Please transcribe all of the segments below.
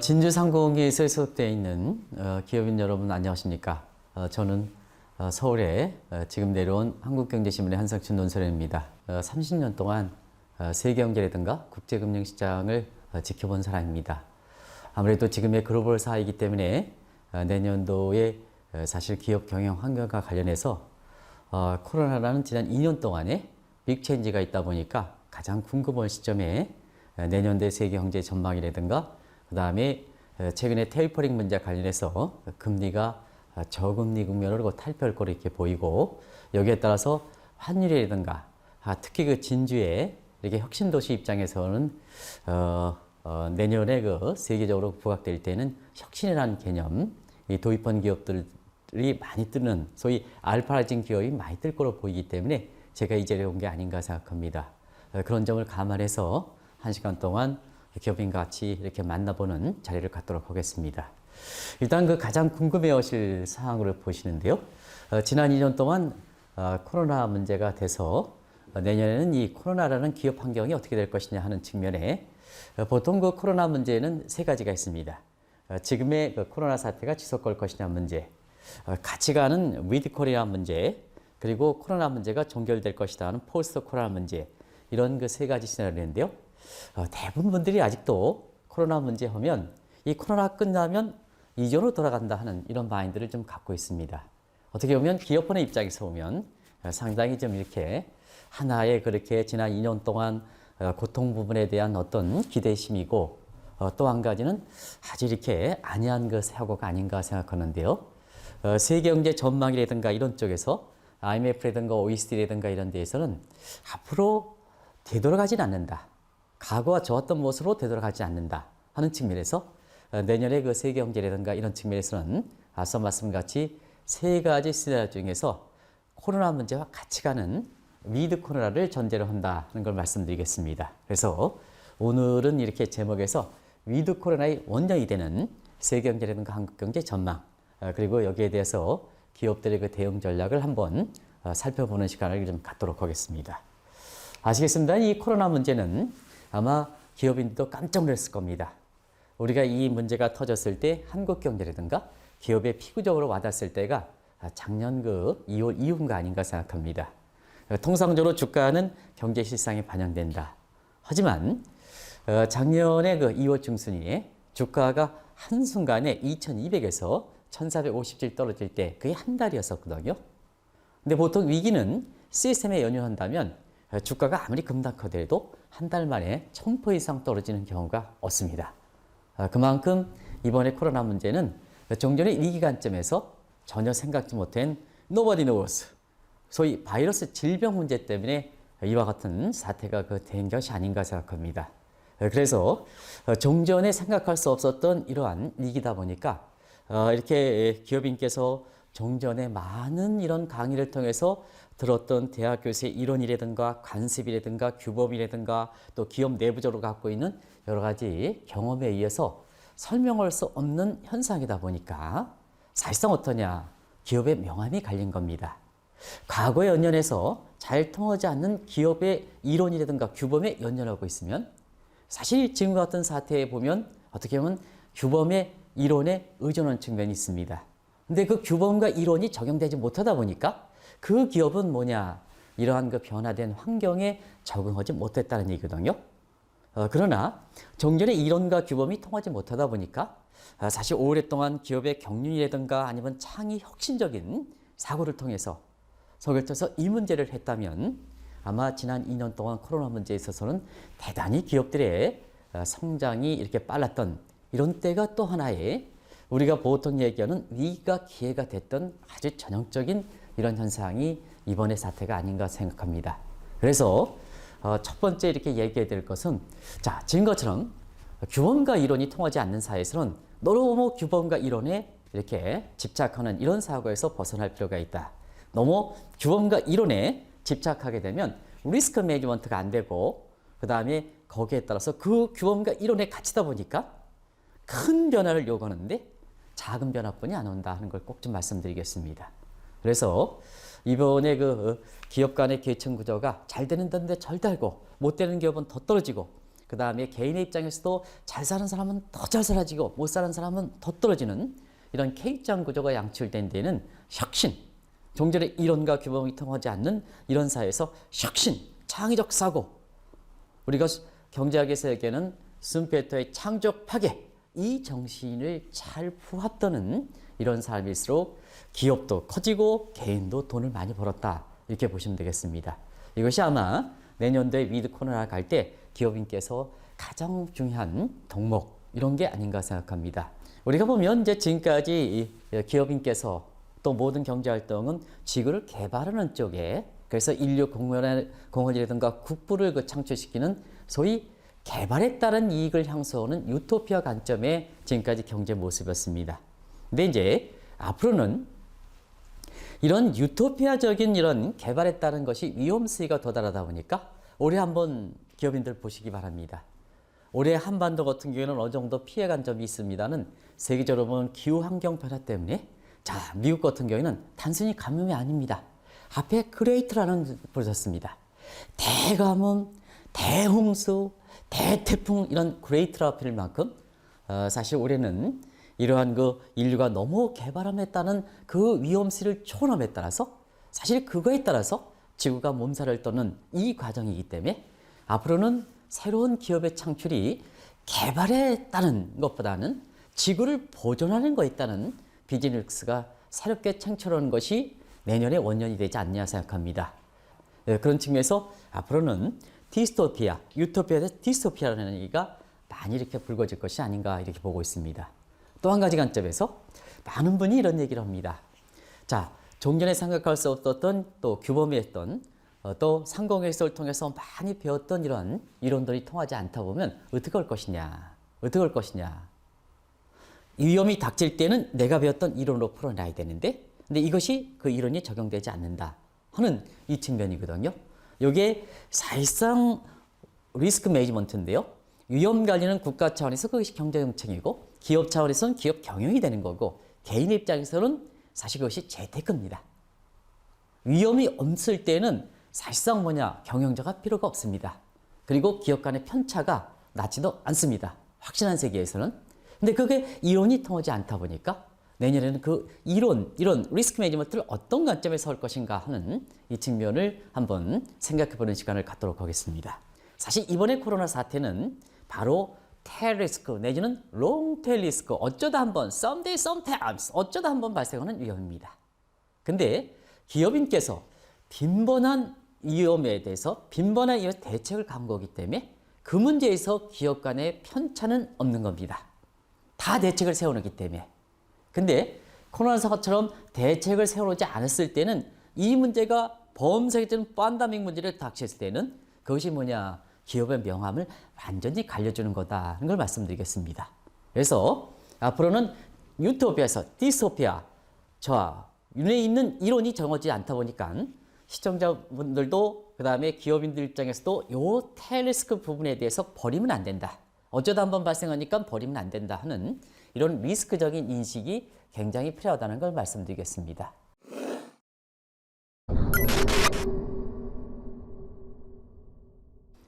진주상공회에서 소속되어 있는 기업인 여러분 안녕하십니까? 저는 서울에 지금 내려온 한국경제신문의 한상춘 논설위원입니다. 30년 동안 세계경제라든가 국제금융시장을 지켜본 사람입니다. 아무래도 지금의 글로벌 사회이기 때문에 내년도에 사실 기업 경영 환경과 관련해서 코로나라는 지난 2년 동안에 빅체인지가 있다 보니까 가장 궁금한 시점에 내년도의 세계경제 전망이라든가 그 다음에 최근에 테이퍼링 문제 관련해서 금리가 저금리 국면으로 탈피할 이렇게 보이고 여기에 따라서 환율이라든가 특히 그 진주의 이렇게 혁신도시 입장에서는 내년에 그 세계적으로 부각될 때는 혁신이라는 개념, 이 도입한 기업들이 많이 뜨는 소위 알파라진 기업이 많이 뜰 거로 보이기 때문에 제가 이 자리에 온 게 아닌가 생각합니다. 그런 점을 감안해서 1시간 동안 기업인과 같이 이렇게 만나보는 자리를 갖도록 하겠습니다. 일단 그 가장 궁금해하실 사항으로 보시는데요. 지난 2년 동안 코로나 문제가 돼서 내년에는 이 코로나라는 기업 환경이 어떻게 될 것이냐 하는 측면에 보통 그 코로나 문제는 세 가지가 있습니다. 지금의 그 코로나 사태가 지속될 것이냐 문제, 같이 가는 위드 코리아 문제, 그리고 코로나 문제가 종결될 것이다 하는 포스트 코로나 문제, 이런 그 세 가지 시나리오인데요. 대부분 분들이 아직도 코로나 문제 하면 이 코로나 끝나면 이전으로 돌아간다 하는 이런 마인드를 좀 갖고 있습니다. 어떻게 보면 기업원의 입장에서 보면 상당히 좀 이렇게 하나의 그렇게 지난 2년 동안 고통 부분에 대한 어떤 기대심이고 또 한 가지는 아주 이렇게 안이한 그 사고가 아닌가 생각하는데요. 세계경제 전망이라든가 이런 쪽에서 IMF라든가 OECD라든가 이런 데에서는 앞으로 되돌아가진 않는다. 과거와 좋았던 모습으로 되돌아가지 않는다 하는 측면에서 내년에 그 세계경제라든가 이런 측면에서는 앞서 말씀같이 세 가지 시나리오 중에서 코로나 문제와 같이 가는 위드 코로나를 전제로 한다는 걸 말씀드리겠습니다. 그래서 오늘은 이렇게 제목에서 위드 코로나의 원년이 되는 세계경제라든가 한국경제 전망, 그리고 여기에 대해서 기업들의 그 대응 전략을 한번 살펴보는 시간을 좀 갖도록 하겠습니다. 아시겠습니다. 이 코로나 문제는 아마 기업인들도 깜짝 놀랐을 겁니다. 우리가 이 문제가 터졌을 때 한국경제라든가 기업에 피부적으로 와닿았을 때가 작년 그 2월 이후인가 아닌가 생각합니다. 통상적으로 주가는 경제 실상에 반영된다. 하지만 작년에 그 2월 중순에 주가가 한순간에 2200에서 1450질 떨어질 때 그게 한 달이었었거든요. 근데 보통 위기는 시스템에 연연한다면 주가가 아무리 급락하더라도 한 달 만에 1000% 이상 떨어지는 경우가 없습니다. 그만큼 이번에 코로나 문제는 종전의 위기 관점에서 전혀 생각지 못한 nobody knows, 소위 바이러스 질병 문제 때문에 이와 같은 사태가 된 것이 아닌가 생각합니다. 그래서 종전에 생각할 수 없었던 이러한 위기다 보니까 이렇게 기업인께서 종전에 많은 이런 강의를 통해서 들었던 대학 교수의 이론이라든가 관습이라든가 규범이라든가 또 기업 내부적으로 갖고 있는 여러 가지 경험에 의해서 설명할 수 없는 현상이다 보니까 사실상 어떠냐, 기업의 명암이 갈린 겁니다. 과거에 연연해서 잘 통하지 않는 기업의 이론이라든가 규범에 연연하고 있으면 사실 지금 같은 사태에 보면 어떻게 보면 규범의 이론에 의존하는 측면이 있습니다. 근데 그 규범과 이론이 적용되지 못하다 보니까 그 기업은 뭐냐, 이러한 그 변화된 환경에 적응하지 못했다는 얘기거든요. 그러나 종전의 이론과 규범이 통하지 못하다 보니까 사실 오랫동안 기업의 경륜이라든가 아니면 창의 혁신적인 사고를 통해서 속을 쳐서 이 문제를 했다면 아마 지난 2년 동안 코로나 문제에 있어서는 대단히 기업들의 성장이 이렇게 빨랐던 이런 때가 또 하나의 우리가 보통 얘기하는 위기가 기회가 됐던 아주 전형적인 이런 현상이 이번의 사태가 아닌가 생각합니다. 그래서 첫 번째 이렇게 얘기해야 될 것은 지금 것처럼 규범과 이론이 통하지 않는 사회에서는 너무 규범과 이론에 이렇게 집착하는 이런 사고에서 벗어날 필요가 있다. 너무 규범과 이론에 집착하게 되면 리스크 매니지먼트가 안 되고 그 다음에 거기에 따라서 그 규범과 이론에 갇히다 보니까 큰 변화를 요구하는데 작은 변화뿐이 안 온다 하는 걸 꼭 좀 말씀드리겠습니다. 그래서 이번에 그 기업 간의 계층 구조가 잘 되는 데인데 절 달고 못 되는 기업은 더 떨어지고 그 다음에 개인의 입장에서도 잘 사는 사람은 더 잘 살아지고 못 사는 사람은 더 떨어지는 이런 K자 구조가 양출된 데는 혁신, 종전의 이론과 규범이 통하지 않는 이런 사회에서 혁신, 창의적 사고, 우리가 경제학에서 얘기하는 슌페터의 창조 파괴, 이 정신을 잘 부합하는 이런 삶일수록 기업도 커지고 개인도 돈을 많이 벌었다, 이렇게 보시면 되겠습니다. 이것이 아마 내년도에 위드 코로나 갈 때 기업인께서 가장 중요한 덕목, 이런 게 아닌가 생각합니다. 우리가 보면 이제 지금까지 기업인께서 또 모든 경제활동은 지구를 개발하는 쪽에, 그래서 인류 공헌이라든가 국부를 창출시키는 소위 개발에 따른 이익을 향수하는 유토피아 관점의 지금까지 경제 모습이었습니다. 근데 이제 앞으로는 이런 유토피아적인 이런 개발에 따른 것이 위험수위가 도달하다 보니까 올해 한번 기업인들 보시기 바랍니다. 올해 한반도 같은 경우에는 어느 정도 피해간 점이 있습니다는 세계적으로 보면 기후환경 변화 때문에, 자, 미국 같은 경우에는 단순히 가뭄이 아닙니다. 앞에 그레이트라는 부르셨습니다. 대가뭄, 대홍수, 대태풍, 이런 그레이트라 필 만큼 사실 올해는 이러한 그 인류가 너무 개발함에 따른 그 위험수를 초월함에 따라서 사실 그거에 따라서 지구가 몸살을 떠는 이 과정이기 때문에 앞으로는 새로운 기업의 창출이 개발에 따른 것보다는 지구를 보존하는 것에 따른 비즈니스가 새롭게 창출하는 것이 내년의 원년이 되지 않냐 생각합니다. 그런 측면에서 앞으로는 디스토피아, 유토피아에서 디스토피아라는 얘기가 많이 이렇게 불거질 것이 아닌가 이렇게 보고 있습니다. 또 한 가지 관점에서 많은 분이 이런 얘기를 합니다. 자, 종전에 생각할 수 없었던 또 규범이었던 또 상공회의를 통해서 많이 배웠던 이런 이론들이 통하지 않다 보면 어떻게 할 것이냐, 어떻게 할 것이냐. 위험이 닥칠 때는 내가 배웠던 이론으로 풀어놔야 되는데, 근데 이것이 그 이론이 적용되지 않는다 하는 이 측면이거든요. 이게 사실상 리스크 매니지먼트인데요. 위험 관리는 국가 차원에서 그것이 경제 정책이고, 기업 차원에서는 기업 경영이 되는 거고, 개인 입장에서는 사실 그것이 재테크입니다. 위험이 없을 때는 사실상 뭐냐, 경영자가 필요가 없습니다. 그리고 기업 간의 편차가 낮지도 않습니다. 확신한 세계에서는. 근데 그게 이론이 통하지 않다 보니까 내년에는 그 이런 리스크 매니지먼트를 어떤 관점에서 할 것인가 하는 이 측면을 한번 생각해 보는 시간을 갖도록 하겠습니다. 사실 이번에 코로나 사태는 바로 테일 리스크 내지는 롱 테일 리스크, 어쩌다 한번 someday sometimes 어쩌다 한번 발생하는 위험입니다. 근데 기업인께서 빈번한 위험에 대해서 빈번한 대책을 간 거기 때문에 그 문제에서 기업 간의 편차는 없는 겁니다. 다 대책을 세워놓기 때문에. 근데 코로나 사태처럼 대책을 세워놓지 않았을 때는 이 문제가 범세계적인 팬데믹 문제를 닥쳤을 때는 그것이 뭐냐, 기업의 명함을 완전히 갈려주는 거다 하는 걸 말씀드리겠습니다. 그래서 앞으로는 유토피아에서 디스토피아, 저와 윤회에 있는 이론이 정하지 않다 보니까 시청자분들도 그 다음에 기업인들 입장에서도 요 테일리스크 부분에 대해서 버리면 안 된다. 어쩌다 한번 발생하니까 버리면 안 된다 하는 이런 리스크적인 인식이 굉장히 필요하다는 걸 말씀드리겠습니다.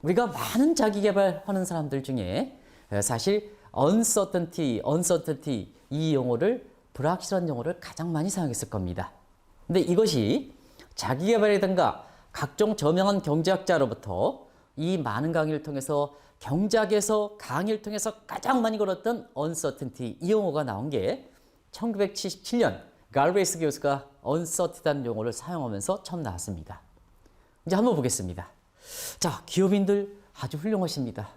우리가 많은 자기개발하는 사람들 중에 사실 uncertainty 이 용어를, 불확실한 용어를 가장 많이 사용했을 겁니다. 근데 이것이 자기개발이든가 각종 저명한 경제학자로부터 이 많은 강의를 통해서 경제학에서 강의를 통해서 가장 많이 걸었던 uncertainty 이 용어가 나온 게 1977년 갈베이스 교수가 uncertainty라는 용어를 사용하면서 처음 나왔습니다. 이제 한번 보겠습니다. 자, 기업인들 아주 훌륭하십니다.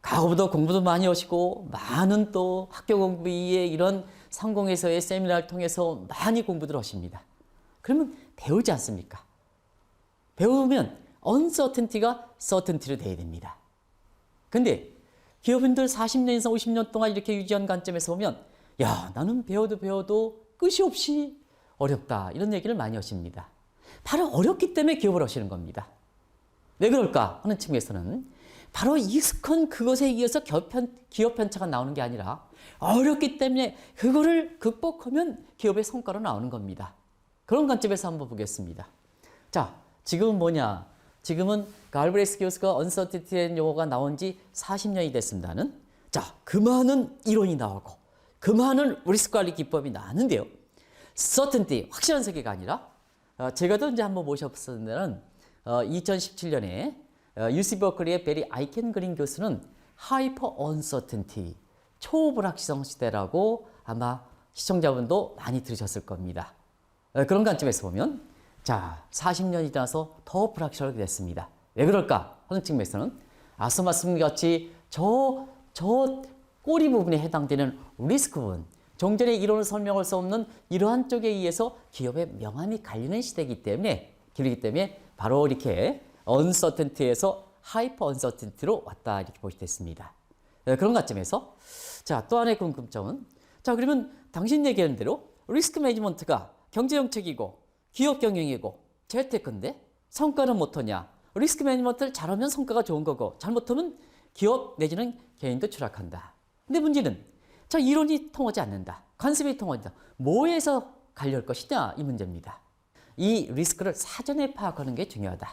과거보다 공부도 많이 하시고 많은 또 학교 공부 이외에 이런 상공에서의 세미나를 통해서 많이 공부들 하십니다. 그러면 배우지 않습니까? 배우면 uncertainty가 certainty로 돼야 됩니다. 근데 기업인들 40년 이상 50년 동안 이렇게 유지한 관점에서 보면 야, 나는 배워도 끝이 없이 어렵다 이런 얘기를 많이 하십니다. 바로 어렵기 때문에 기업을 하시는 겁니다. 왜 그럴까 하는 측면에서는 바로 익숙한 그것에 의해서 기업 편차가 나오는 게 아니라 어렵기 때문에 그거를 극복하면 기업의 성과로 나오는 겁니다. 그런 관점에서 한번 보겠습니다. 자, 지금은 뭐냐, 지금은 갈브레스 교수가 언서티티라는 용어가 나온 지 40년이 됐습니다는. 자, 그 많은 이론이 나오고 그 많은 리스크 관리 기법이 나왔는데요. certainty, 확실한 세계가 아니라 제가 또 이제 한번 모셔봤었는데는 2017년에 UC 버클리의 베리 아이켄 그린 교수는 하이퍼 언서튼티, 초불확실성 시대라고 아마 시청자분도 많이 들으셨을 겁니다. 그런 관점에서 보면 자, 40년이 지나서 더 불확실하게 됐습니다. 왜 그럴까 하는 측면에서는 앞서 말씀드린 같이 저 꼬리 부분에 해당되는 리스크 부분, 종전의 이론을 설명할 수 없는 이러한 쪽에 의해서 기업의 명암이 갈리는 시대이기 때문에 바로 이렇게 언서튼티에서 하이퍼 언서튼티로 왔다 이렇게 보시면 됐습니다. 그런 관점에서 자, 또 하나의 궁금점은 자, 그러면 당신 얘기하는 대로 리스크 매니지먼트가 경제 정책이고 기업 경영이고 재테크인데 성과는 못하냐? 리스크 매니지먼트를 잘하면 성과가 좋은 거고 잘못하면 기업 내지는 개인도 추락한다. 근데 문제는 자, 이론이 통하지 않는다. 관습이 통하지 않는다. 뭐에서 갈려올 것이냐 이 문제입니다. 이 리스크를 사전에 파악하는 게 중요하다.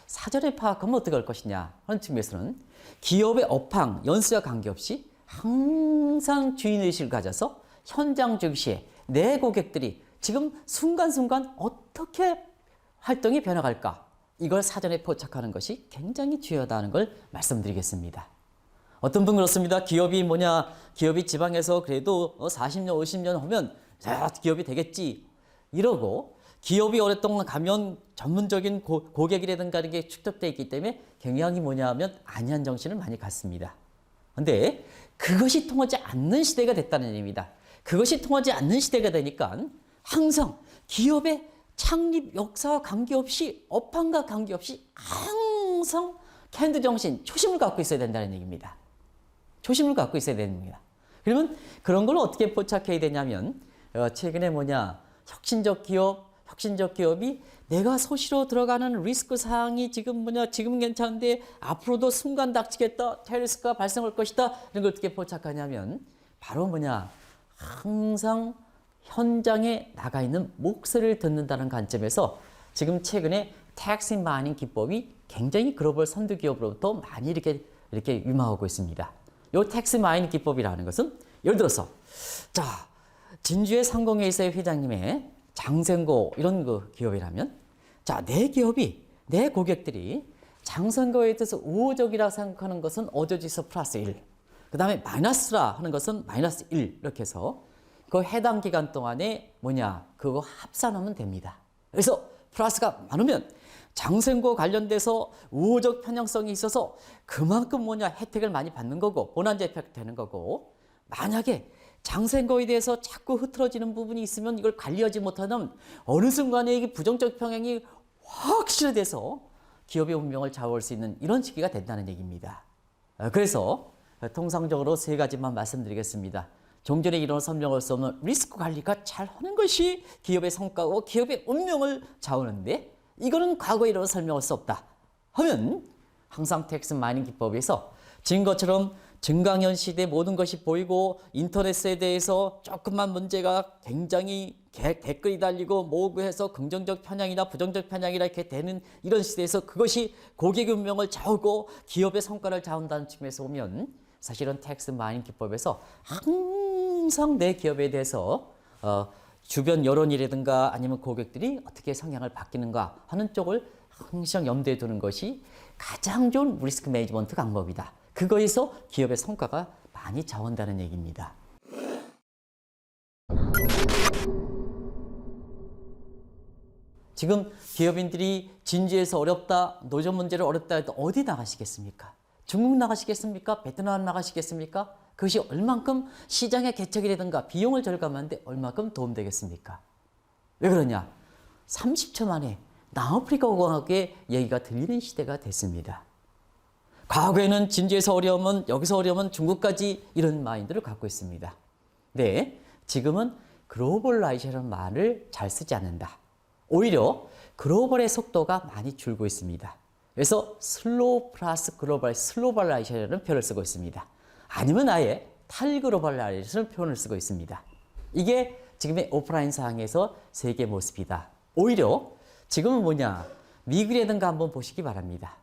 사전에 파악하면 어떻게 할 것이냐 하는 측면에서는 기업의 업황, 연수와 관계없이 항상 주인의식을 가져서 현장 즉시에 내 고객들이 지금 순간순간 어떻게 활동이 변화갈까 이걸 사전에 포착하는 것이 굉장히 중요하다는 걸 말씀드리겠습니다. 어떤 분 그렇습니다. 기업이 뭐냐, 기업이 지방에서 그래도 40년, 50년 하면 자, 기업이 되겠지 이러고 기업이 오랫동안 가면 전문적인 고객이라든가 이런 게 축적되어 있기 때문에 경영이 뭐냐 하면 안이한 정신을 많이 갖습니다. 근데 그것이 통하지 않는 시대가 됐다는 얘기입니다. 그것이 통하지 않는 시대가 되니까 항상 기업의 창립 역사와 관계없이 업황과 관계없이 항상 캔드 정신, 초심을 갖고 있어야 된다는 얘기입니다. 초심을 갖고 있어야 됩니다. 그러면 그런 걸 어떻게 포착해야 되냐면 최근에 혁신적 기업이 내가 소시로 들어가는 리스크 사항이 지금 괜찮은데 앞으로도 순간 닥치겠다, 테러리스크가 발생할 것이다 이런 걸 어떻게 포착하냐면 바로 항상 현장에 나가 있는 목소리를 듣는다는 관점에서 지금 최근에 텍스 마이닝 기법이 굉장히 글로벌 선두 기업으로부터 많이 이렇게 유망하고 있습니다. 이 텍스 마이닝 기법이라는 것은 예를 들어서 자, 진주의 상공회의사의 회장님의 장생고 이런 기업이라면 자, 내 고객들이 장생고에 대해서 우호적이라 생각하는 것은 어저지서 플러스 1, 그 다음에 마이너스라 하는 것은 마이너스 1 이렇게 해서 그 해당 기간 동안에 그거 합산하면 됩니다. 그래서 플러스가 많으면 장생고 관련돼서 우호적 편향성이 있어서 그만큼 혜택을 많이 받는 거고 보난자 이펙트 되는 거고, 만약에 장생고에 대해서 자꾸 흐트러지는 부분이 있으면 이걸 관리하지 못하면 어느 순간에 이게 부정적 평행이 확실해서 기업의 운명을 좌우할 수 있는 이런 시기가 된다는 얘기입니다. 그래서 통상적으로 세 가지만 말씀드리겠습니다. 종전의 이론을 설명할 수 없는 리스크 관리가 잘하는 것이 기업의 성과고 기업의 운명을 좌우하는데 이거는 과거의 이론을 설명할 수 없다 하면 항상 텍스 마이닝 기법에서 지금 것처럼 증강현 시대 모든 것이 보이고 인터넷에 대해서 조금만 문제가 굉장히 댓글이 달리고 뭐고 해서 긍정적 편향이나 부정적 편향이라 이렇게 되는 이런 시대에서 그것이 고객의 운명을 좌우고 기업의 성과를 좌우한다는 측면에서 보면 사실은 텍스 마이닝 기법에서 항상 내 기업에 대해서 주변 여론이라든가 아니면 고객들이 어떻게 성향을 바뀌는가 하는 쪽을 항상 염두에 두는 것이 가장 좋은 리스크 매니지먼트 방법이다. 그거에서 기업의 성과가 많이 좌우한다는 얘기입니다. 지금 기업인들이 진지해서 어렵다, 노조 문제를 어렵다 해도 어디 나가시겠습니까? 중국 나가시겠습니까? 베트남 나가시겠습니까? 그것이 얼만큼 시장의 개척이라든가 비용을 절감하는데 얼만큼 도움되겠습니까? 왜 그러냐? 30초 만에 남아프리카 공화국의 얘기가 들리는 시대가 됐습니다. 과거에는 진주에서 어려우면 여기서 어려우면 중국까지 이런 마인드를 갖고 있습니다. 네, 지금은 글로벌라이제이션이라는 말을 잘 쓰지 않는다. 오히려 글로벌의 속도가 많이 줄고 있습니다. 그래서 슬로우 플러스 슬로벌라이제이션이라는 표현을 쓰고 있습니다. 아니면 아예 탈글로벌라이제이션 표현을 쓰고 있습니다. 이게 지금의 오프라인 상황에서 세계 모습이다. 오히려 지금은 미국이라든가 한번 보시기 바랍니다.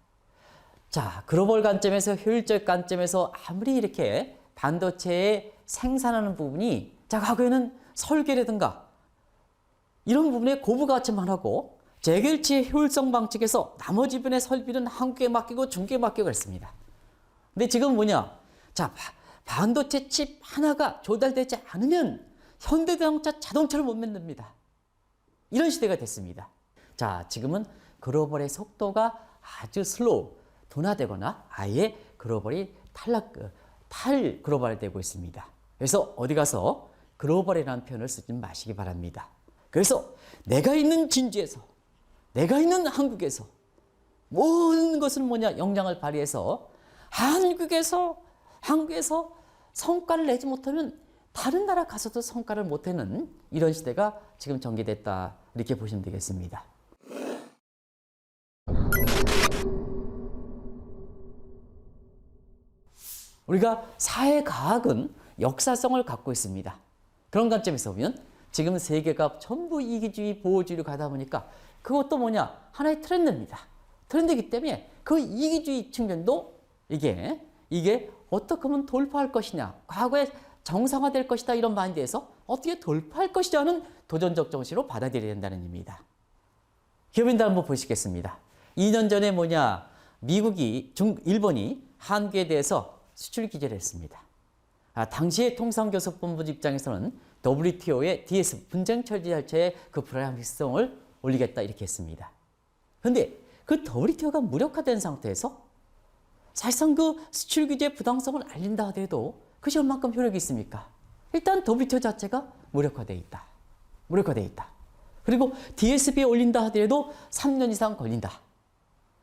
자, 글로벌 관점에서 효율적 관점에서 아무리 이렇게 반도체에 생산하는 부분이 자, 과거에는 설계라든가 이런 부분에 고부가치만 하고 재결치의 효율성 방식에서 나머지 부분의 설비는 한국에 맡기고 중국에 맡기고 그랬습니다. 근데 지금 뭐냐? 자, 반도체 칩 하나가 조달되지 않으면 현대자동차 자동차를 못 만듭니다. 이런 시대가 됐습니다. 자, 지금은 글로벌의 속도가 아주 슬로우, 둔화되거나 아예 글로벌이 탈글로벌되고 있습니다. 그래서 어디 가서 글로벌이라는 표현을 쓰지 마시기 바랍니다. 그래서 내가 있는 진주에서, 내가 있는 한국에서 모든 것은 뭐냐? 역량을 발휘해서 한국에서 성과를 내지 못하면 다른 나라 가서도 성과를 못 내는 이런 시대가 지금 전개됐다. 이렇게 보시면 되겠습니다. 우리가 사회과학은 역사성을 갖고 있습니다. 그런 관점에서 보면 지금 세계가 전부 이기주의, 보호주의로 가다 보니까 그것도 뭐냐? 하나의 트렌드입니다. 트렌드이기 때문에 그 이기주의 측면도 이게 어떻게 하면 돌파할 것이냐, 과거에 정상화될 것이다 이런 마인드에서 어떻게 돌파할 것이냐 하는 도전적 정신으로 받아들여야 된다는 의미입니다. 기업인들 한번 보시겠습니다. 2년 전에 뭐냐, 일본이 한국에 대해서 수출 규제를 했습니다. 당시의 통상교섭본부 입장에서는 WTO의 DS 분쟁 처리 절차의 그 불합리성을 올리겠다 이렇게 했습니다. 그런데 그 WTO가 무력화된 상태에서 사실상 그 수출 규제 부당성을 알린다 하더라도 그것이 얼만큼 효력이 있습니까? 일단 WTO 자체가 무력화되어 있다. 그리고 DSB에 올린다 하더라도 3년 이상 걸린다.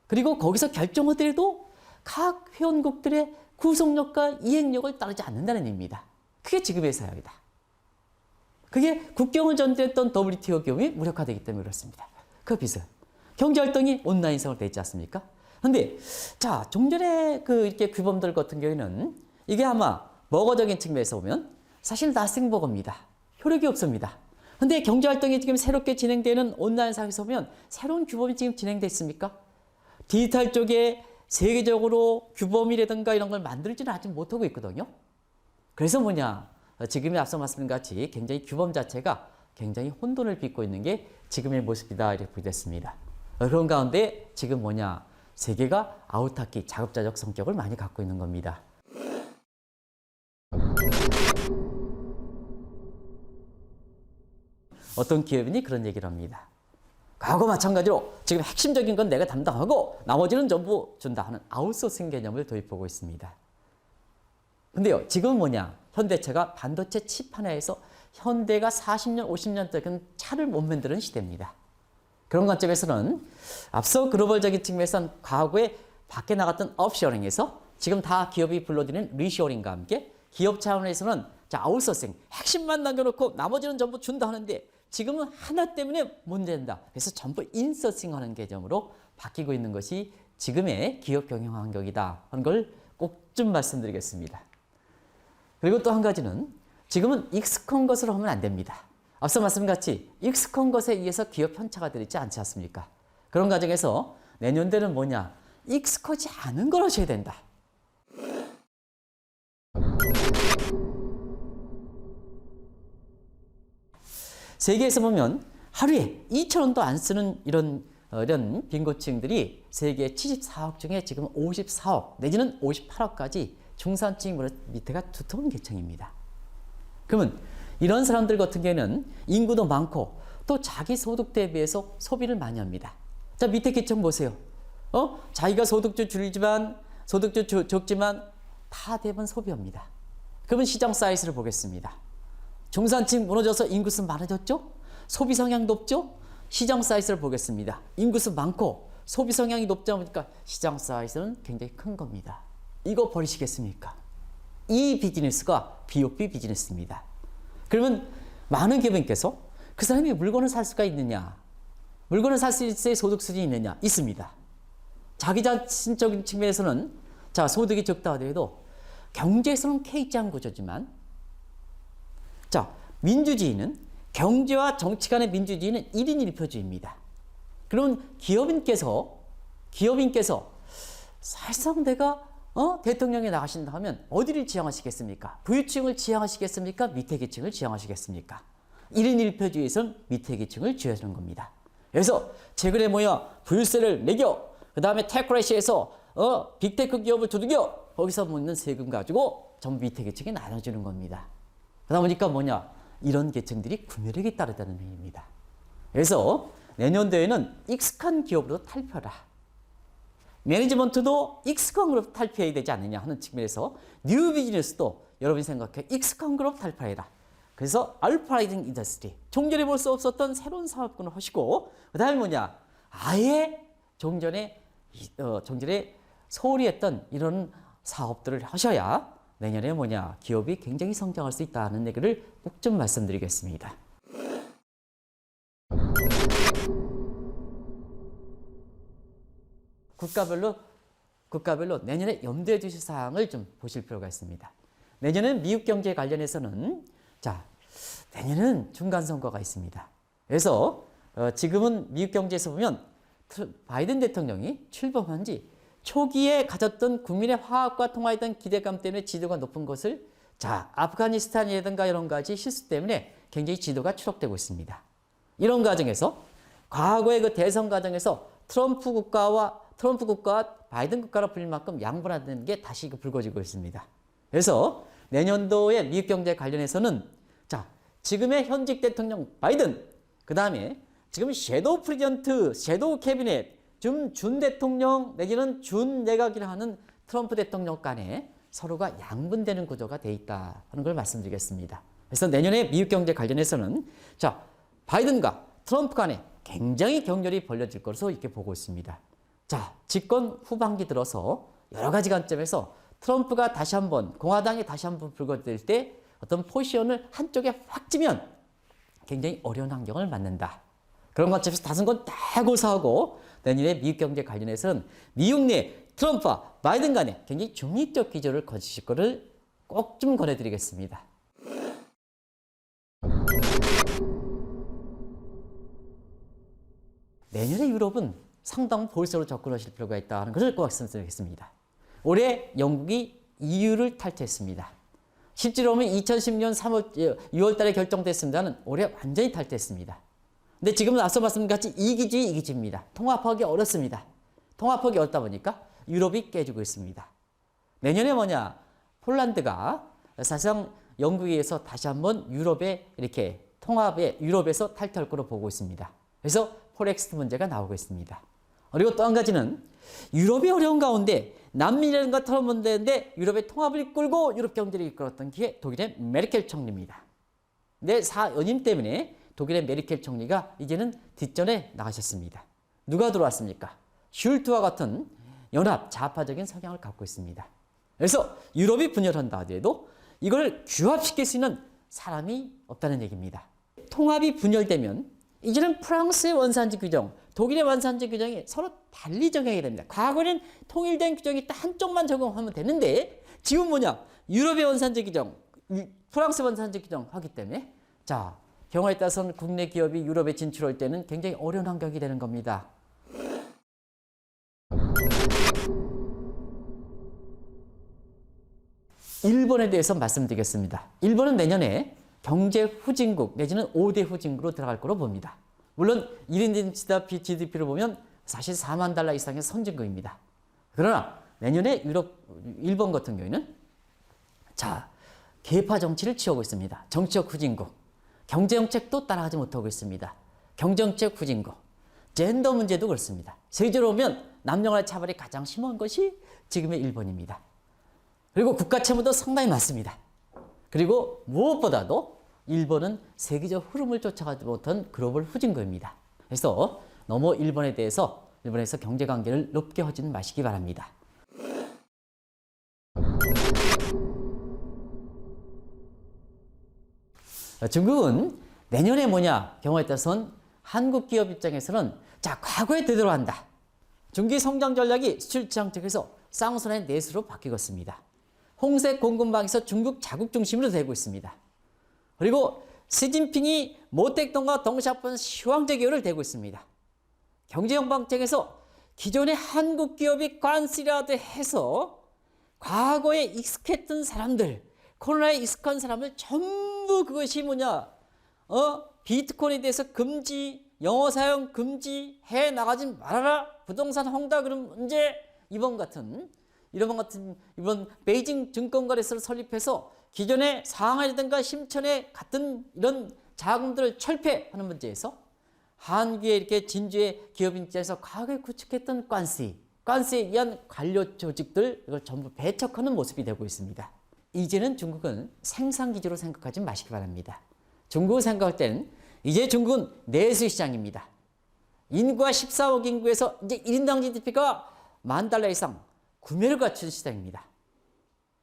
그리고 거기서 결정하더라도 각 회원국들의 구속력과 이행력을 따르지 않는다는 의미입니다. 그게 지금의 사역이다. 그게 국경을 전제했던 WTO 규범이 무력화되기 때문에 그렇습니다. 그 비슷. 경제활동이 온라인성으로 되어 있지 않습니까? 근데, 자, 종전의 이렇게 규범들 같은 경우에는 이게 아마 버거적인 측면에서 보면 사실 나싱버거입니다. 효력이 없습니다. 근데 경제활동이 지금 새롭게 진행되는 온라인 사회에서 보면 새로운 규범이 지금 진행되어 있습니까? 디지털 쪽에 세계적으로 규범이라든가 이런 걸 만들지는 아직 못하고 있거든요. 그래서 뭐냐, 지금의 앞서 말씀드린 같이 굉장히 규범 자체가 굉장히 혼돈을 빚고 있는 게 지금의 모습이다 이렇게 보겠습니다. 그런 가운데 지금 뭐냐, 세계가 아우타키, 자급자족 성격을 많이 갖고 있는 겁니다. 어떤 기업인이 그런 얘기를 합니다. 과거 마찬가지로 지금 핵심적인 건 내가 담당하고 나머지는 전부 준다 하는 아웃소싱 개념을 도입하고 있습니다. 근데요, 지금은 뭐냐? 현대차가 반도체 칩 하나에서 현대가 40년, 50년 동안 차를 못 만드는 시대입니다. 그런 관점에서는 앞서 글로벌적인 측면에서는 과거에 밖에 나갔던 업쇼링에서 지금 다 기업이 불러들이는 리쇼링과 함께 기업 차원에서는 자, 아웃소싱, 핵심만 남겨놓고 나머지는 전부 준다 하는데 지금은 하나 때문에 문제된다. 그래서 전부 인서싱 하는 개념으로 바뀌고 있는 것이 지금의 기업 경영 환경이다 하는 걸 꼭 좀 말씀드리겠습니다. 그리고 또 한 가지는 지금은 익숙한 것으로 하면 안 됩니다. 앞서 말씀같이 익숙한 것에 의해서 기업 편차가 되지 않지 않습니까? 그런 과정에서 내년대는 뭐냐? 익숙하지 않은 걸 하셔야 된다. 세계에서 보면 하루에 2,000원도 안 쓰는 이런 빈곤층들이 세계 74억 중에 지금 54억 내지는 58억까지 중산층 밑에가 두터운 계층입니다. 그러면 이런 사람들 같은 경우에는 인구도 많고 또 자기 소득 대비해서 소비를 많이 합니다. 자, 밑에 계층 보세요. 자기가 소득주 적지만 다 대부분 소비합니다. 그러면 시장 사이즈를 보겠습니다. 중산층 무너져서 인구수 많아졌죠? 소비 성향 높죠? 시장 사이즈를 보겠습니다. 인구수 많고 소비 성향이 높다 보니까 시장 사이즈는 굉장히 큰 겁니다. 이거 버리시겠습니까? 이 비즈니스가 BOP 비즈니스입니다. 그러면 많은 기업인께서 그 사람이 물건을 살 수가 있느냐? 물건을 살 수 있을 소득 수준이 있느냐? 있습니다. 자기 자신적인 측면에서는 자, 소득이 적다 하더라도 경제에서는 K자 구조지만 자, 민주주의는 경제와 정치 간의 민주주의는 1인 1표주의입니다. 그러면 기업인께서 사실상 내가 대통령에 나가신다 하면 어디를 지향하시겠습니까? 부유층을 지향하시겠습니까? 밑에 계층을 지향하시겠습니까? 1인 1표주의에서는 밑에 계층을 지향하는 겁니다. 그래서 최근에 부유세를 매겨 그 다음에 테크래시에서 빅테크 기업을 두들겨 거기서 묻는 세금 가지고 전부 밑에 계층이 나눠지는 겁니다. 그러다 보니까 이런 계층들이 구매력이 따르다는 얘기입니다. 그래서 내년도에는 익숙한 기업으로 탈피하라. 매니지먼트도 익숙한 그룹 탈피해야 되지 않느냐 하는 측면에서 뉴 비즈니스도 여러분이 생각해 익숙한 그룹 탈피해라. 그래서 알파라이딩 인더스트리, 종전에 볼 수 없었던 새로운 사업군을 하시고 그 다음에 아예 종전에 소홀히 했던 이런 사업들을 하셔야 내년에 기업이 굉장히 성장할 수 있다는 얘기를 꼭 좀 말씀드리겠습니다. 국가별로 내년에 염두에 두실 사항을 좀 보실 필요가 있습니다. 내년은 미국 경제 관련해서는 내년은 중간선거가 있습니다. 그래서 지금은 미국 경제에서 보면 바이든 대통령이 출범한 지 초기에 가졌던 국민의 화합과 통화에 대한 기대감 때문에 지도가 높은 것을 아프가니스탄이라든가 여러 가지 실수 때문에 굉장히 지도가 추락되고 있습니다. 이런 과정에서 과거의 그 대선 과정에서 트럼프 국가와 바이든 국가로 불릴 만큼 양분하는 게 다시 불거지고 있습니다. 그래서 내년도에 미국 경제 관련해서는 지금의 현직 대통령 바이든, 그 다음에 지금 섀도우 프레지던트, 섀도우 캐비넷, 준 대통령 내지는 준 내각이라 하는 트럼프 대통령 간에 서로가 양분되는 구조가 돼 있다 하는 걸 말씀드리겠습니다. 그래서 내년에 미국 경제 관련해서는 바이든과 트럼프 간에 굉장히 격렬히 벌려질 것으로 이렇게 보고 있습니다. 집권 후반기 들어서 여러 가지 관점에서 트럼프가 다시 한번 공화당이 다시 한번 불거질 때 어떤 포지션을 한쪽에 확 찌면 굉장히 어려운 환경을 맞는다. 그런 관점에서 다른 건 다 고사하고 내년에 미국 경제 관련해서는 미국 내 트럼프와 바이든 간에 굉장히 중립적 기조를 거치실 것을 꼭 좀 권해드리겠습니다. 내년에 유럽은 상당 보수적으로 접근하실 필요가 있다는 것을 꼭 말씀드리겠습니다. 올해 영국이 EU를 탈퇴했습니다. 실제로 보면 2010년 6월 달에 결정됐습니다는 올해 완전히 탈퇴했습니다. 근데 지금은 앞서 말씀드린 같이 이기주의입니다. 통합하기 어렵습니다. 통합하기 어렵다 보니까 유럽이 깨지고 있습니다. 내년에 폴란드가 사실상 영국에 의해서 다시 한번 유럽의 이렇게 유럽에서 탈퇴할 거로 보고 있습니다. 그래서 포렉스 문제가 나오고 있습니다. 그리고 또 한 가지는 유럽이 어려운 가운데 난민이라든가 그런 문제인데 유럽의 통합을 이끌고 유럽 경제를 이끌었던 게 독일의 메르켈 총리입니다. 근데 연임 때문에 독일의 메르켈 총리가 이제는 뒷전에 나가셨습니다. 누가 들어왔습니까? 슐트와 같은 연합 좌파적인 성향을 갖고 있습니다. 그래서 유럽이 분열한다 하더라도 이걸 규합시킬 수 있는 사람이 없다는 얘기입니다. 통합이 분열되면 이제는 프랑스의 원산지 규정, 독일의 원산지 규정이 서로 달리 적용해야 됩니다. 과거에는 통일된 규정이 딱 한쪽만 적용하면 되는데 지금 유럽의 원산지 규정, 프랑스 원산지 규정 하기 때문에 경우에 따라서는 국내 기업이 유럽에 진출할 때는 굉장히 어려운 환경이 되는 겁니다. 일본에 대해서 말씀드리겠습니다. 일본은 내년에 경제 후진국 내지는 5대 후진국으로 들어갈 거로 봅니다. 물론 1인 GDP를 보면 사실 4만 달러 이상의 선진국입니다. 그러나 내년에 일본 같은 경우에는 계파 정치를 취하고 있습니다. 정치적 후진국. 경제정책도 따라가지 못하고 있습니다. 경제정책 후진국. 젠더 문제도 그렇습니다. 세계적으로 보면 남녀 간의 차별이 가장 심한 것이 지금의 일본입니다. 그리고 국가 채무도 상당히 많습니다. 그리고 무엇보다도 일본은 세계적 흐름을 쫓아가지 못한 글로벌 후진국입니다. 그래서 너무 일본에서 경제관계를 높게 하지는 마시기 바랍니다. 중국은 내년에 경우에 따라서는 한국 기업 입장에서는 과거에 되돌아간다. 중기 성장 전략이 수출 정책에서 쌍순환의 내수로 바뀌고 있습니다. 홍색 공급망에서 중국 자국 중심으로 되고 있습니다. 그리고 시진핑이 모택동과 동시아픈 시황제 기회를 대고 있습니다. 경제연방청에서 기존의 한국 기업이 관세라도 해서 과거에 익숙했던 사람들, 코로나에 익숙한 사람을 전부 그것이 비트코인에 대해서 금지, 영어 사용 금지, 해 나가지 말아라, 부동산 홍다 그런 문제, 이번 베이징 증권거래소를 설립해서 기존의 상하이라든가 심천에 같은 이런 자금들을 철폐하는 문제에서 한국의 이렇게 진주의 기업인 입장에서 과거에 구축했던 관세에 의한 관료 조직들 이걸 전부 배척하는 모습이 되고 있습니다. 이제는 중국은 생산 기지로 생각하지 마시기 바랍니다. 중국을 생각할 때는 이제 중국은 내수 시장입니다. 인구가 14억 인구에서 이제 1인당 GDP가 $10,000 이상 구매를 갖춘 시장입니다.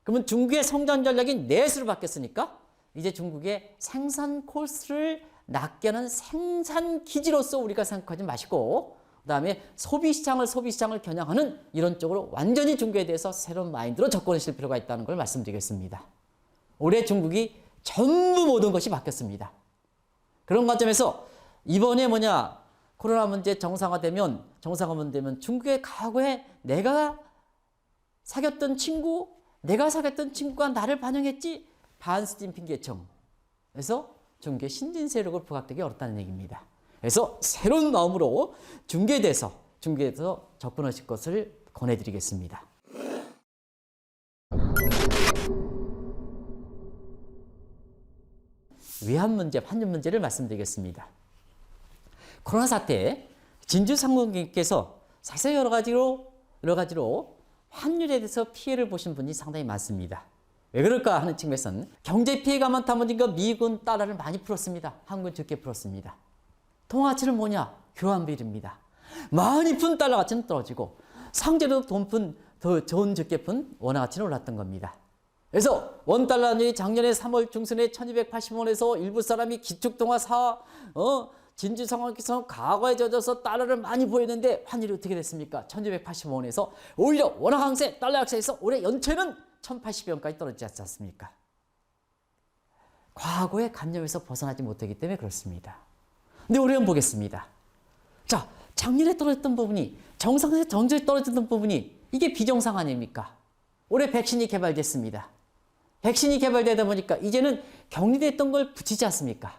그러면 중국의 성장 전략이 내수로 바뀌었으니까 이제 중국의 생산 코스트를 낮게 하는 생산 기지로서 우리가 생각하지 마시고, 그 다음에 소비시장을 겨냥하는 이런 쪽으로 완전히 중국에 대해서 새로운 마인드로 접근하실 필요가 있다는 걸 말씀드리겠습니다. 올해 중국이 전부 모든 것이 바뀌었습니다. 그런 관점에서 이번에 코로나 문제 정상화되면 중국의 과거에 내가 사귀었던 친구가 나를 반영했지, 반스진핑 계층. 그래서 중국의 신진 세력을 부각되기 어렵다는 얘기입니다. 그래서 새로운 마음으로 중국에 대해서 접근하실 것을 권해드리겠습니다. 외환 문제, 환율 문제를 말씀드리겠습니다. 코로나 사태, 진주상공님께서 사실 여러 가지로 환율에 대해서 피해를 보신 분이 상당히 많습니다. 왜 그럴까 하는 측면에서는 경제 피해가 많다 보니까 미군 달러를 많이 풀었습니다. 한국은 적게 풀었습니다. 통화치는 교환비율입니다. 많이 푼 달러 가치는 떨어지고 상대로 더 좋은 적게 푼 원화 가치는 올랐던 겁니다. 그래서 원달러 환율이 작년에 3월 중순에 1280원에서 일부 사람이 기축통화 진주 상황에서 과거에 젖어서 달러를 많이 보였는데 환율이 어떻게 됐습니까? 1280원에서 오히려 원화 강세, 달러 약세에서 올해 연체는 1080원까지 떨어지지 않습니까? 과거의 관념에서 벗어나지 못하기 때문에 그렇습니다. 근데 올해는 보겠습니다. 자, 작년에 떨어졌던 부분이 정상에서 정저히 떨어졌던 부분이 이게 비정상 아닙니까? 올해 백신이 개발됐습니다. 백신이 개발되다 보니까 이제는 격리됐던 걸 붙이지 않습니까?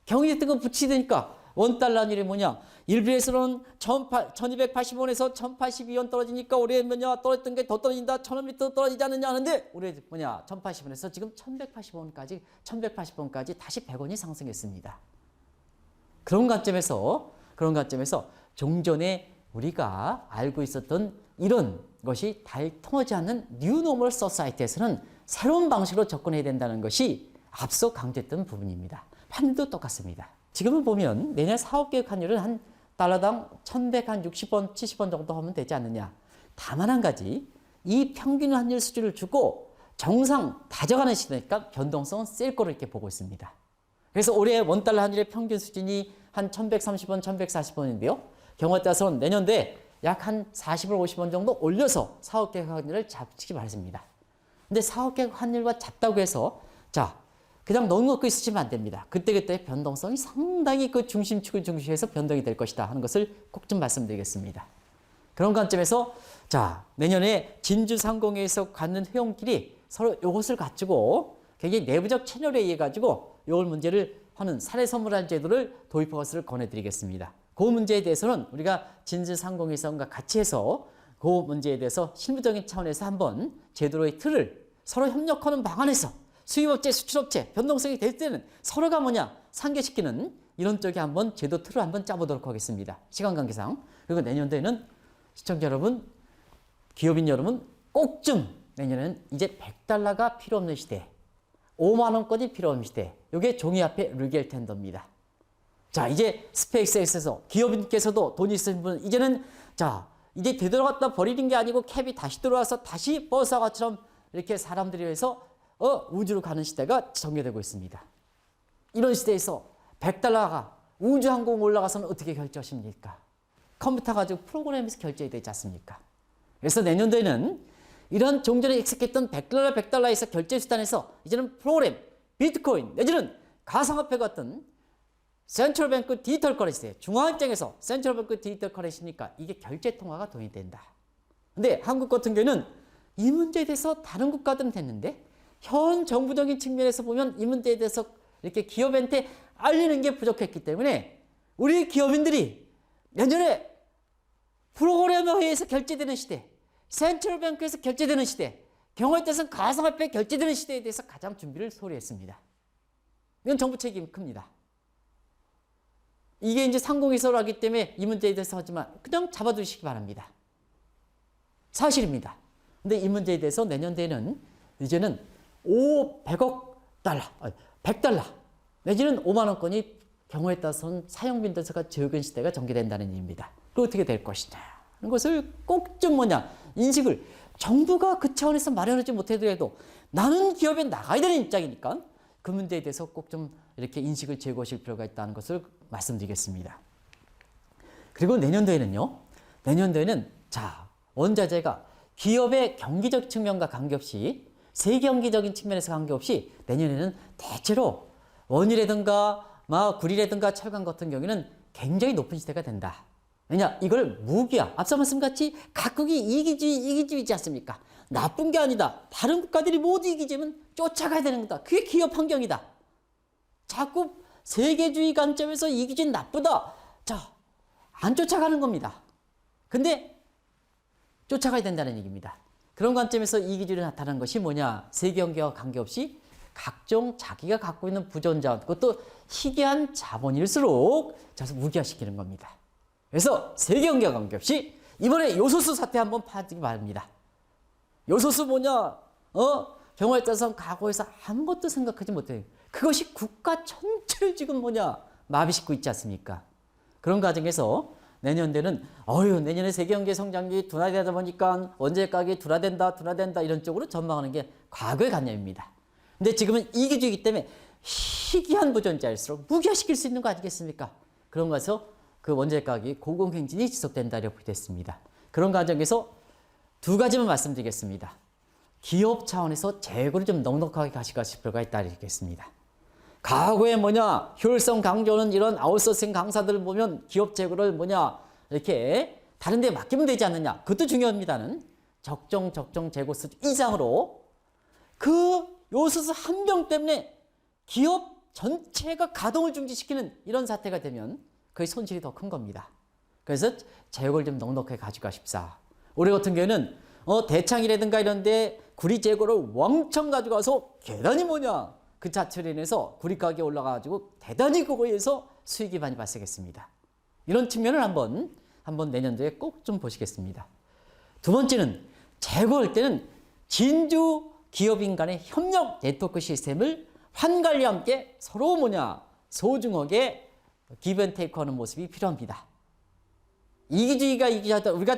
격리됐던 걸 붙이니까 원달러 환율이 일부에서는 1280원에서 1082원 떨어지니까 올해 떨어졌던 게 더 떨어진다, 1000원 밑으로 떨어지지 않느냐 하는데 올해 1080원에서 지금 1180원까지 다시 100원이 상승했습니다. 그런 관점에서 종전에 우리가 알고 있었던 이런 것이 통하지 않는 뉴노멀 소사이티에서는 새로운 방식으로 접근해야 된다는 것이 앞서 강조했던 부분입니다. 환율도 똑같습니다. 지금은 보면 내년 사업계획 환율은 한 달러당 1160원, 70원 정도 하면 되지 않느냐. 다만 한 가지, 이 평균 환율 수준을 주고 정상 다져가는 시대니까 변동성은 셀 거로 이렇게 보고 있습니다. 그래서 올해 원달러 환율의 평균 수준이 한 1130원, 1140원인데요. 경우에 따라서는 내년도에 약 한 40원, 50원 정도 올려서 사업계획 환율을 잡시기 바랍니다. 근데 사업계획 환율과 잡다고 해서 그냥 넣어놓고 있으시면 안 됩니다. 그때그때 변동성이 상당히 그 중심축을 중시해서 변동이 될 것이다 하는 것을 꼭 좀 말씀드리겠습니다. 그런 관점에서 내년에 진주상공회에서 갖는 회원끼리 서로 이것을 갖추고 굉장히 내부적 채널에 의해 가지고 이걸 문제를 하는 사례 선물할 제도를 도입할 것을 권해드리겠습니다. 그 문제에 대해서는 우리가 진주상공회에서과 같이 해서 그 문제에 대해서 실무적인 차원에서 한번 제도로의 틀을 서로 협력하는 방안에서 수입업체, 수출업체, 변동성이 될 때는 서로가 상계시키는 이런 쪽에 한번 제도 틀을 한번 짜보도록 하겠습니다. 시간 관계상. 그리고 내년도에는 시청자 여러분, 기업인 여러분 꼭 좀 내년에는 이제 100달러가 필요 없는 시대, 5만원권이 필요 없는 시대, 이게 종이 앞에 루겔 텐더입니다. 이제 스페이스X에서 기업인께서도 돈이 있으신 분은 이제는 이제 되돌아갔다 버리는 게 아니고 캡이 다시 들어와서 다시 버스와 것처럼 이렇게 사람들이 해서 우주로 가는 시대가 전개되고 있습니다. 이런 시대에서 100달러가 우주항공 올라가서는 어떻게 결제하십니까? 컴퓨터 가지고 프로그램에서 결제해야 되지 않습니까? 그래서 내년도에는 이런 종전에 익숙했던 100달러에서 결제 수단에서 이제는 프로그램, 비트코인 내지는 가상화폐 같은 센트럴뱅크 디지털 커런시예요. 중앙은행에서 센트럴뱅크 디지털 커런시니까 이게 결제 통화가 동의된다. 근데 한국 같은 경우는 이 문제에 대해서 다른 국가들은 됐는데 현 정부적인 측면에서 보면 이 문제에 대해서 이렇게 기업한테 알리는 게 부족했기 때문에 우리 기업인들이 내년에 프로그래머회에서 결제되는 시대, 센트럴뱅크에서 결제되는 시대, 경화대선 가상화폐 결제되는 시대에 대해서 가장 준비를 소홀히 했습니다. 이건 정부 책임이 큽니다. 이게 이제 상공회의를 하기 때문에 이 문제에 대해서 하지만 그냥 잡아두시기 바랍니다. 사실입니다. 근데 이 문제에 대해서 내년도에는 이제는 100억 달러, 100달러 내지는 5만 원권이 경우에 따라서는 사용빈도수가 적은 시대가 전개된다는 얘기입니다. 그 어떻게 될 것이냐 하는 것을 꼭 좀 인식을 정부가 그 차원에서 마련하지 못해도 나는 기업에 나가야 되는 입장이니까 그 문제에 대해서 꼭 좀 이렇게 인식을 제고하실 필요가 있다는 것을 말씀드리겠습니다. 그리고 내년도에는 자, 원자재가 기업의 경기적 측면과 관계없이 세경기적인 측면에서 관계없이 내년에는 대체로 원이라든가 구리라든가 철강 같은 경우에는 굉장히 높은 시대가 된다. 왜냐? 이걸 무기화, 앞서 말씀같이 각국이 이기주의이지 않습니까? 나쁜 게 아니다. 다른 국가들이 모두 이기주의면 쫓아가야 되는 거다. 그게 기업 환경이다. 자꾸 세계주의 관점에서 이기주의는 나쁘다. 자, 안 쫓아가는 겁니다. 근데 쫓아가야 된다는 얘기입니다. 그런 관점에서 이기주의를 나타나는 것이 뭐냐? 세계경제와 관계없이 각종 자기가 갖고 있는 부존자, 그것도 희귀한 자본일수록 무기화시키는 겁니다. 그래서 세계경제와 관계없이 이번에 요소수 사태 한번 파지기 바랍니다. 요소수 경우에 따라서 과거에서 아무것도 생각하지 못해요. 그것이 국가 전체를 지금 마비시키고 있지 않습니까? 그런 과정에서 내년에는 내년에 세계경제 성장률이 둔화되다 보니까 원자재 가격이 둔화된다 이런 쪽으로 전망하는 게 과거의 관념입니다. 근데 지금은 이기주의이기 때문에 희귀한 부존자일수록 무기화시킬 수 있는 거 아니겠습니까? 그런 거에서 그 원자재 가격이 고공행진이 지속된다고 됐습니다. 그런 과정에서 두 가지만 말씀드리겠습니다. 기업 차원에서 재고를 좀 넉넉하게 가져가실 필요가 있다겠습니다. 과거에 효율성 강조는 이런 아웃소싱 강사들을 보면 기업 재고를 이렇게 다른 데 맡기면 되지 않느냐. 그것도 중요합니다는 적정 재고 수준 이상으로 그 요소수 한 병 때문에 기업 전체가 가동을 중지시키는 이런 사태가 되면 거의 손실이 더 큰 겁니다. 그래서 재고를 좀 넉넉하게 가져가십사. 올해 같은 경우에는 대창이라든가 이런 데 구리 재고를 왕창 가져가서 계단이 그 자체로 인해서 구리 가격이 올라가가지고 대단히 그거에서 수익이 많이 발생했습니다. 이런 측면을 한번 내년도에 꼭 좀 보시겠습니다. 두 번째는 재고할 때는 진주 기업인 간의 협력 네트워크 시스템을 환관리와 함께 서로 소중하게 기브앤테이크 하는 모습이 필요합니다. 이기주의가 이기주의다. 우리가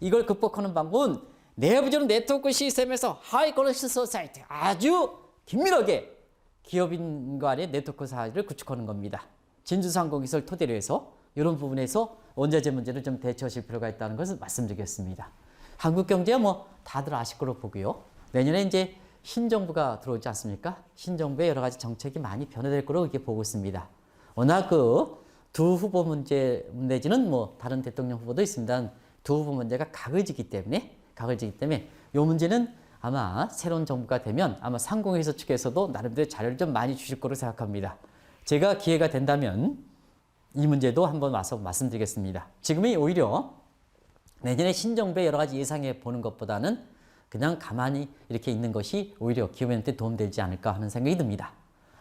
이걸 극복하는 방법은 내부적으로 네트워크 시스템에서 하이 커런시 소사이티 아주 긴밀하게 기업인 간의 네트워크 사이를 구축하는 겁니다. 진주상공기술 토대로 해서 이런 부분에서 원자재 문제를 좀 대처하실 필요가 있다는 것을 말씀드리겠습니다. 한국 경제야 다들 아실 거로 보고요. 내년에 이제 신정부가 들어오지 않습니까? 신정부의 여러 가지 정책이 많이 변화될 거로 이렇게 보고 있습니다. 워낙 두 후보 문제 내지는 다른 대통령 후보도 있습니다. 두 후보 문제가 각을지기 때문에 이 문제는 아마 새로운 정부가 되면 아마 상공회의소 측에서도 나름대로 자료를 좀 많이 주실 거로 생각합니다. 제가 기회가 된다면 이 문제도 한번 와서 말씀드리겠습니다. 지금이 오히려 내년에 신정부의 여러 가지 예상해 보는 것보다는 그냥 가만히 이렇게 있는 것이 오히려 기업인한테 도움되지 않을까 하는 생각이 듭니다.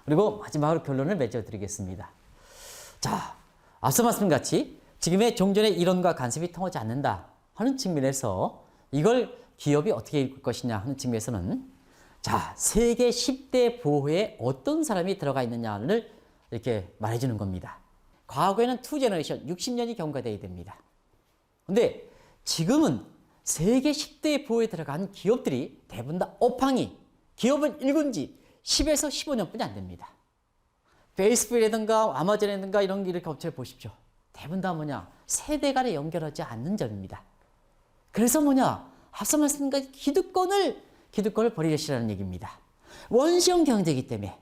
그리고 마지막으로 결론을 맺어드리겠습니다. 자, 앞서 말씀같이 지금의 종전의 이론과 간섭이 통하지 않는다 하는 측면에서 이걸 기업이 어떻게 이끌 것이냐 하는 측면에서는 자, 세계 10대 보호에 어떤 사람이 들어가 있느냐를 이렇게 말해주는 겁니다. 과거에는 2제너레이션 60년이 경과되어야 됩니다. 근데 지금은 세계 10대 보호에 들어간 기업들이 대부분 다 업황이 기업을 일군 지 10에서 15년뿐이 안 됩니다. 페이스북이라든가 아마존이라든가 이런 이렇게 업체를 보십시오. 대부분 다 세대 간에 연결하지 않는 점입니다. 그래서 앞서 말씀드린 것처럼 기득권을 버리시라는 얘기입니다. 원시형 경제이기 때문에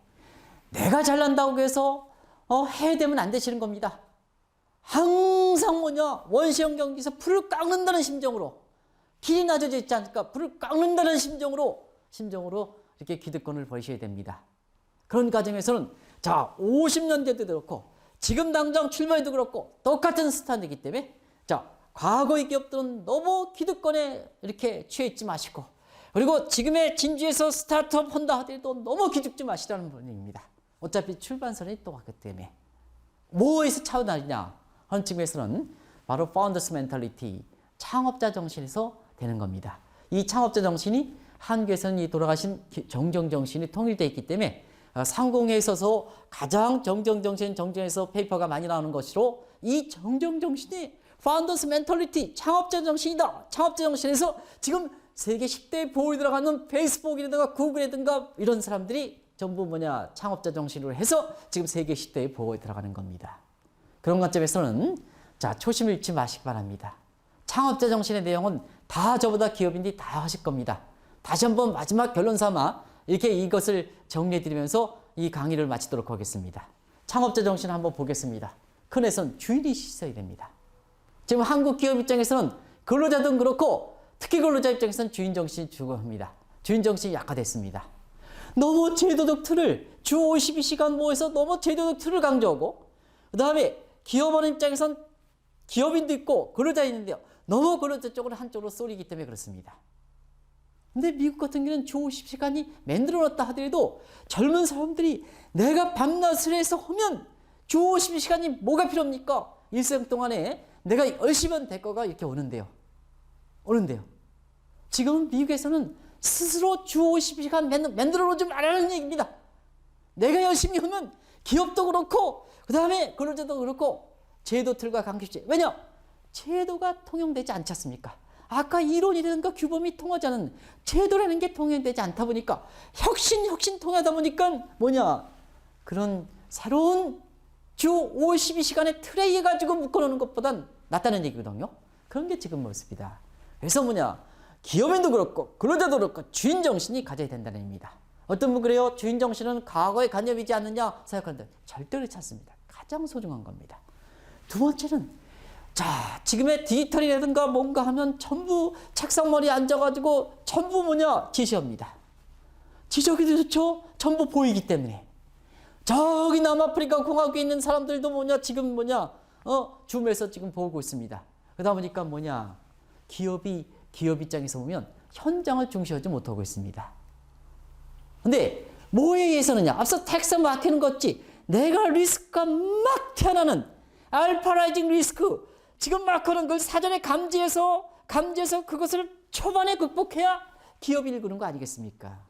내가 잘난다고 해서 해되면 안 되시는 겁니다. 항상 원시형 경기에서 불을 깎는다는 심정으로, 길이 낮아져 있지 않을까, 불을 깎는다는 심정으로 이렇게 기득권을 버리셔야 됩니다. 그런 과정에서는 50년대도 그렇고 지금 당장 출마해도 그렇고 똑같은 스탠드이기 때문에 과거의 기업들은 너무 기득권에 이렇게 취해 있지 마시고, 그리고 지금의 진주에서 스타트업 한다 하더라도 너무 기죽지 마시라는 분입니다. 어차피 출발선이 또 왔기 때문에. 뭐에서 차원하느냐 하는 측면에서는 바로 파운더스 멘탈리티, 창업자 정신에서 되는 겁니다. 이 창업자 정신이 한국에서는 이 돌아가신 정정 정신이 통일되어 있기 때문에 상공회에 있어서 가장 정정 정신, 정정에서 페이퍼가 많이 나오는 것으로, 이 정정 정신이 파운더스 멘탈리티, 창업자 정신이다. 창업자 정신에서 지금 세계 10대 보호에 들어가는 페이스북이라든가 구글이라든가 이런 사람들이 전부 창업자 정신으로 해서 지금 세계 10대의 보호에 들어가는 겁니다. 그런 관점에서는 초심을 잃지 마시기 바랍니다. 창업자 정신의 내용은 다 저보다 기업인들이 다 하실 겁니다. 다시 한번 마지막 결론 삼아 이렇게 이것을 정리해드리면서 이 강의를 마치도록 하겠습니다. 창업자 정신을 한번 보겠습니다. 큰 해선 주인이 있어야 됩니다. 지금 한국 기업 입장에서는 근로자든 그렇고 특히 근로자 입장에서는 주인 정신이 중요합니다. 주인 정신이 약화됐습니다. 너무 제도적 틀을 주 52시간 모여서 너무 제도적 틀을 강조하고, 그 다음에 기업원 입장에서는 기업인도 있고 근로자 있는데요, 너무 근로자 쪽으로 한쪽으로 쏠리기 때문에 그렇습니다. 근데 미국 같은 경우는 주 50시간이 만들어놨다 하더라도 젊은 사람들이 내가 밤낮을 해서 하면 주 50시간이 뭐가 필요합니까? 일생 동안에 내가 열심히 하면 될 거가 이렇게 오는데요. 지금 미국에서는 스스로 주 50시간 만들어 놓지 말라는 얘기입니다. 내가 열심히 하면 기업도 그렇고 그 다음에 근로자도 그렇고 제도 틀과 관계없이, 왜냐? 제도가 통용되지 않지 않습니까? 아까 이론이라든가 규범이 통하지 않은 제도라는 게 통용되지 않다 보니까 혁신 통하다 보니까 그런 새로운 주 52시간의 틀에 의해 가지고 묶어놓는 것보단 낫다는 얘기거든요. 그런 게 지금 모습이다. 그래서 기업인도 그렇고 근로자도 그렇고 주인 정신이 가져야 된다는 얘기입니다. 어떤 분 그래요? 주인 정신은 과거의 간접이지 않느냐 생각하는데 절대로 그렇지 않습니다. 가장 소중한 겁니다. 두 번째는 지금의 디지털이라든가 뭔가 하면 전부 책상머리에 앉아가지고 전부 지시합니다. 지적이 좋죠? 전부 보이기 때문에. 저기 남아프리카 공화국에 있는 사람들도 지금 줌에서 지금 보고 있습니다. 그러다 보니까 기업 입장에서 보면 현장을 중시하지 못하고 있습니다. 근데 뭐에 의해서느냐? 앞서 텍스 막히는 것지 내가 리스크가 막 태어나는 알파라이징 리스크, 지금 막 하는 걸 사전에 감지해서 그것을 초반에 극복해야 기업이 일구는 거 아니겠습니까?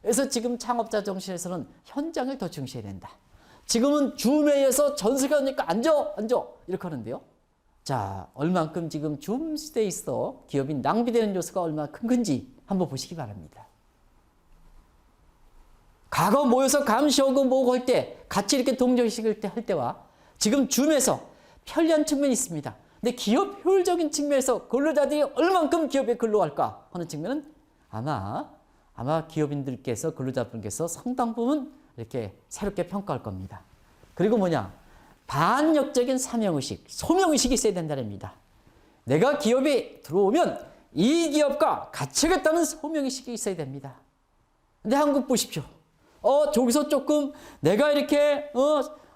그래서 지금 창업자 정신에서는 현장을 더 중시해야 된다. 지금은 줌회의에서 전세가 오니까 앉아 이렇게 하는데요. 얼만큼 지금 줌 시대에 있어 기업이 낭비되는 요소가 얼마나 큰 건지 한번 보시기 바랍니다. 과거 모여서 감시하고 뭐고 할 때 같이 이렇게 동정식을 할 때와 지금 줌에서 편리한 측면이 있습니다. 근데 기업 효율적인 측면에서 근로자들이 얼만큼 기업에 근로할까 하는 측면은 아마 기업인들께서, 근로자분께서 상당 부분 이렇게 새롭게 평가할 겁니다. 그리고 반역적인 사명의식, 소명의식이 있어야 된다는 겁니다. 내가 기업에 들어오면 이 기업과 같이 하겠다는 소명의식이 있어야 됩니다. 근데 한국 보십시오. 저기서 조금 내가 이렇게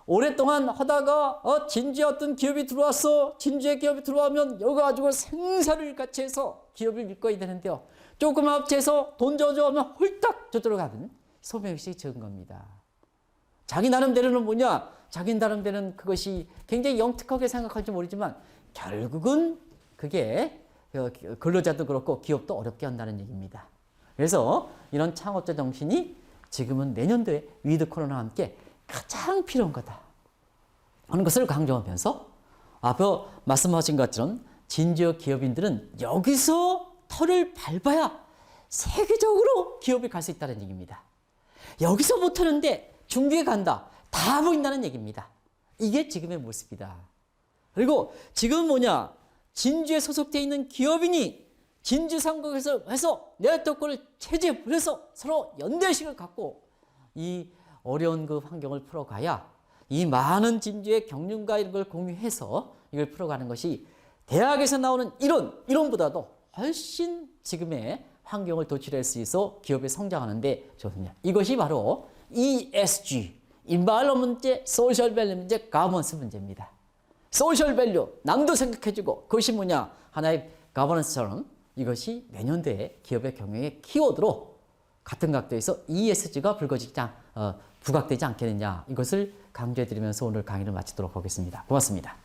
오랫동안 하다가 진주에 어떤 기업이 들어왔어. 진주에 기업이 들어오면 여기 가지고 생사를 같이 해서 기업을 믿고야 되는데요. 조금 합쳐서 돈 줘줘 하면 홀딱 저쪽으로 가는 소명의식이 적은 겁니다. 자기 나름대로는 자기 나름대로는 그것이 굉장히 영특하게 생각할지 모르지만 결국은 그게 근로자도 그렇고 기업도 어렵게 한다는 얘기입니다. 그래서 이런 창업자 정신이 지금은 내년도에 위드 코로나와 함께 가장 필요한 거다 하는 것을 강조하면서 앞서 말씀하신 것처럼 진지어 기업인들은 여기서 털을 밟아야 세계적으로 기업이 갈 수 있다는 얘기입니다. 여기서 못하는데 중국에 간다. 다 보인다는 얘기입니다. 이게 지금의 모습이다. 그리고 지금 진주에 소속되어 있는 기업인이 진주 상공에서 해서 네트워크를 채집을 해서 서로 연대의식을 갖고 이 어려운 그 환경을 풀어가야 이 많은 진주의 경륜과 이런 걸 공유해서 이걸 풀어가는 것이 대학에서 나오는 이론보다도 훨씬 지금의 환경을 도출할 수 있어 기업이 성장하는데 좋습니다. 이것이 바로 ESG, Environment, Social Value 문제, Governance 문제입니다. 소셜 밸류, 남도 생각해주고 그것이 뭐냐? 하나의 가버넌스처럼 이것이 내년도에 기업의 경영의 키워드로 같은 각도에서 ESG가 부각되지 않겠느냐 이것을 강조해드리면서 오늘 강의를 마치도록 하겠습니다. 고맙습니다.